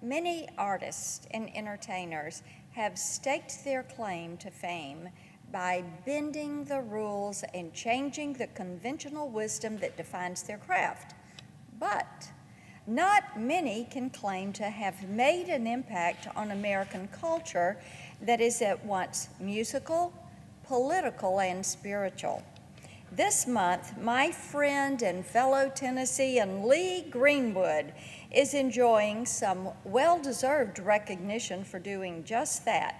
Many artists and entertainers have staked their claim to fame by bending the rules and changing the conventional wisdom that defines their craft. But not many can claim to have made an impact on American culture that is at once musical, political, and spiritual. This month, my friend and fellow Tennessean Lee Greenwood is enjoying some well-deserved recognition for doing just that.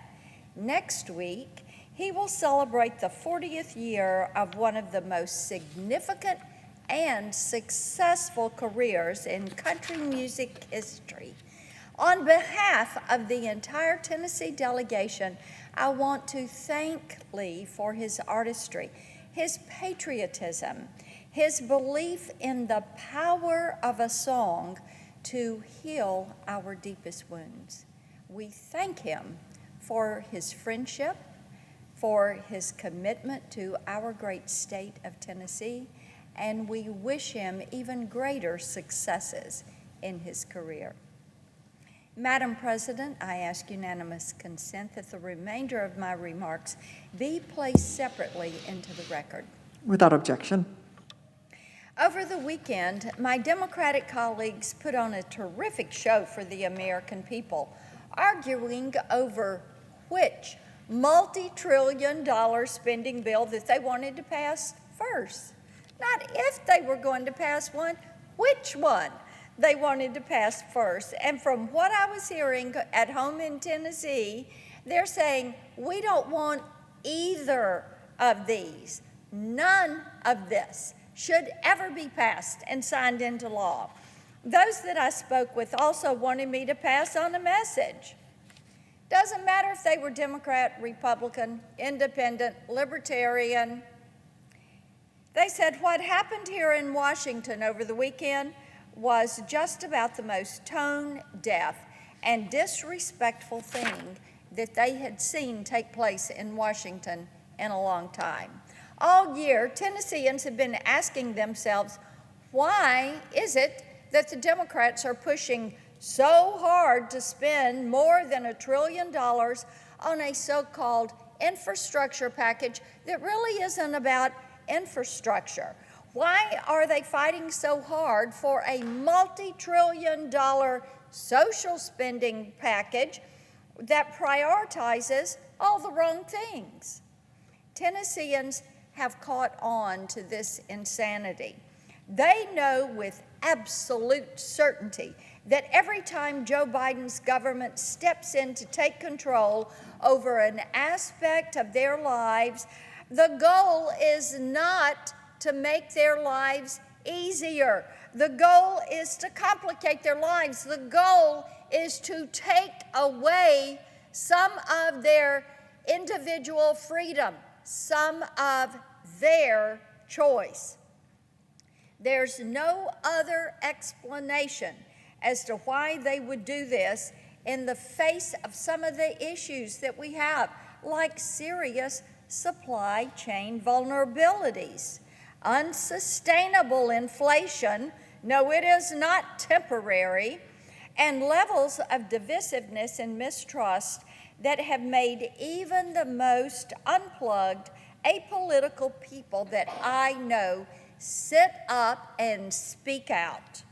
Next week, he will celebrate the 40th year of one of the most significant and successful careers in country music history. On behalf of the entire Tennessee delegation, I want to thank Lee for his artistry, his patriotism, his belief in the power of a song to heal our deepest wounds. We thank him for his friendship, for his commitment to our great state of Tennessee, and we wish him even greater successes in his career. Madam President, I ask unanimous consent that the remainder of my remarks be placed separately into the record. Without objection. Over the weekend, my Democratic colleagues put on a terrific show for the American people, arguing over which multi-trillion-dollar spending bill that they wanted to pass first. Not if they were going to pass one, which one they wanted to pass first. And from what I was hearing at home in Tennessee, they're saying, we don't want either of these. None of this should ever be passed and signed into law. Those that I spoke with also wanted me to pass on a message. Doesn't matter if they were Democrat, Republican, Independent, Libertarian. They said what happened here in Washington over the weekend was just about the most tone-deaf and disrespectful thing that they had seen take place in Washington in a long time. All year, Tennesseans have been asking themselves, why is it that the Democrats are pushing so hard to spend more than $1 trillion on a so-called infrastructure package that really isn't about infrastructure? Why are they fighting so hard for a multi-trillion-dollar social spending package that prioritizes all the wrong things? Tennesseans have caught on to this insanity. They know with absolute certainty that every time Joe Biden's government steps in to take control over an aspect of their lives, the goal is not to make their lives easier. The goal is to complicate their lives. The goal is to take away some of their individual freedom, some of their choice. There's no other explanation as to why they would do this in the face of some of the issues that we have, like serious supply chain vulnerabilities, unsustainable inflation, no, it is not temporary, and levels of divisiveness and mistrust that have made even the most unplugged, apolitical people that I know sit up and speak out.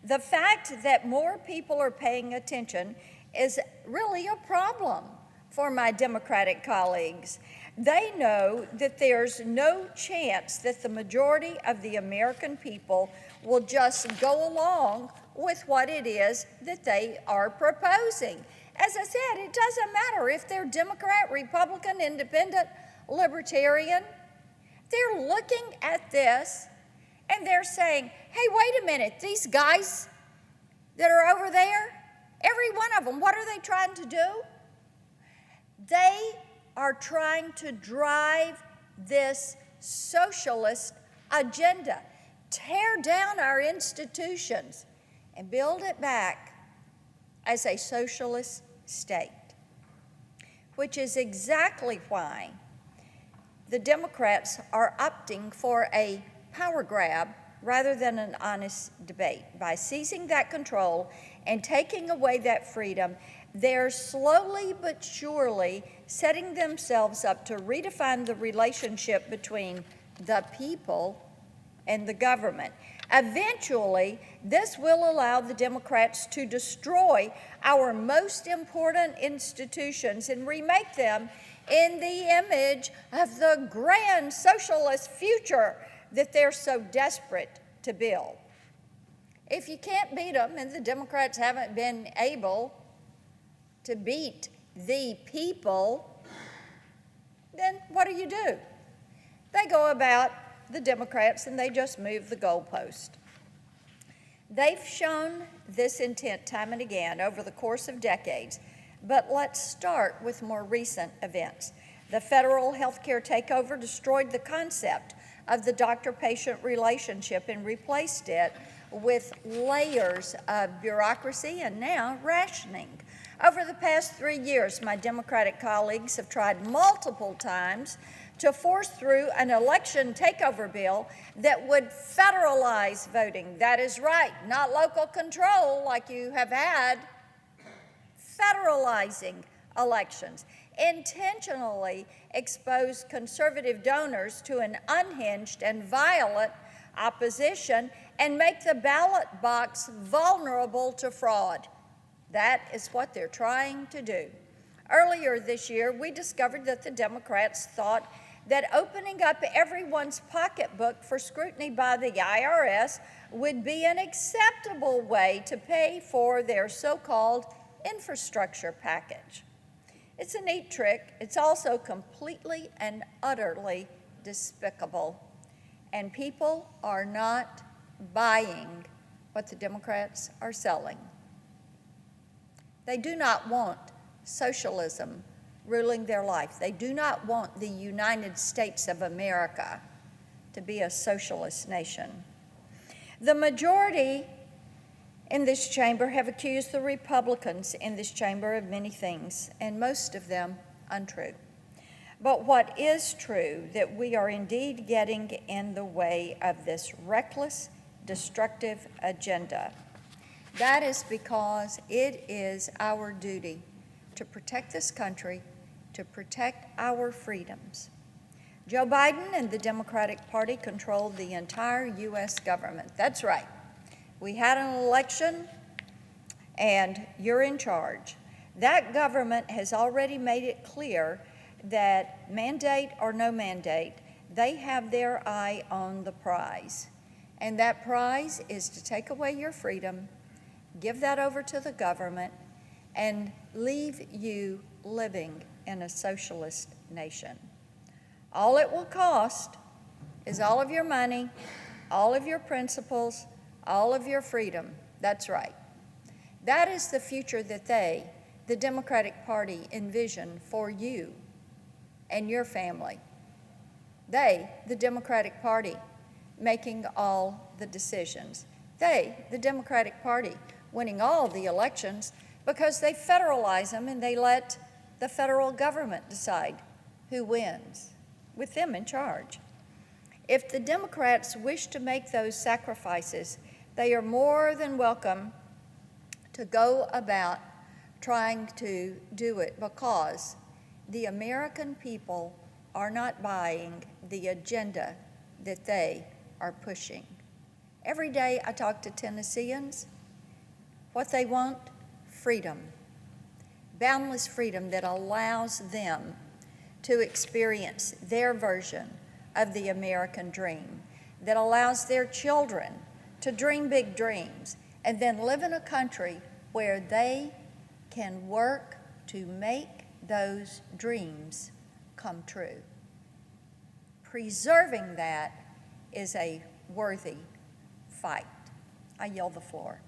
The fact that more people are paying attention is really a problem for my Democratic colleagues. They know that there's no chance that the majority of the American people will just go along with what it is that they are proposing. As I said, it doesn't matter if they're Democrat, Republican, Independent, Libertarian. They're looking at this and they're saying, hey, wait a minute, these guys that are over there, every one of them, what are they trying to do? They are trying to drive this socialist agenda, tear down our institutions, and build it back as a socialist state, which is exactly why the Democrats are opting for a power grab rather than an honest debate by seizing that control and taking away that freedom, they're slowly but surely setting themselves up to redefine the relationship between the people and the government. Eventually, this will allow the Democrats to destroy our most important institutions and remake them in the image of the grand socialist future that they're so desperate to build. If you can't beat them, and the Democrats haven't been able to beat the people, then what do? They go about, the Democrats, and they just move the goalpost. They've shown this intent time and again over the course of decades, but let's start with more recent events. The federal healthcare takeover destroyed the concept of the doctor-patient relationship and replaced it with layers of bureaucracy and now rationing. Over the past 3 years, my Democratic colleagues have tried multiple times to force through an election takeover bill that would federalize voting. That is right, not local control like you have had, federalizing elections. Intentionally expose conservative donors to an unhinged and violent opposition and make the ballot box vulnerable to fraud. That is what they're trying to do. Earlier this year, we discovered that the Democrats thought that opening up everyone's pocketbook for scrutiny by the IRS would be an acceptable way to pay for their so-called infrastructure package. It's a neat trick. It's also completely and utterly despicable. And people are not buying what the Democrats are selling. They do not want socialism ruling their life. They do not want the United States of America to be a socialist nation. The majority in this chamber have accused the Republicans in this chamber of many things, and most of them untrue. But what is true, that we are indeed getting in the way of this reckless, destructive agenda. That is because it is our duty to protect this country, to protect our freedoms. Joe Biden and the Democratic Party control the entire U.S. government. That's right. We had an election, and you're in charge. That government has already made it clear that mandate or no mandate, they have their eye on the prize. And that prize is to take away your freedom, give that over to the government, and leave you living in a socialist nation. All it will cost is all of your money, all of your principles, all of your freedom. That's right. That is the future that they, the Democratic Party, envision for you and your family. They, the Democratic Party, making all the decisions. They, the Democratic Party, winning all the elections because they federalize them and they let the federal government decide who wins, with them in charge. If the Democrats wish to make those sacrifices, they are more than welcome to go about trying to do it, because the American people are not buying the agenda that they are pushing. Every day I talk to Tennesseans. What they want? Freedom. Boundless freedom that allows them to experience their version of the American dream, that allows their children to dream big dreams and then live in a country where they can work to make those dreams come true. Preserving that is a worthy fight. I yield the floor.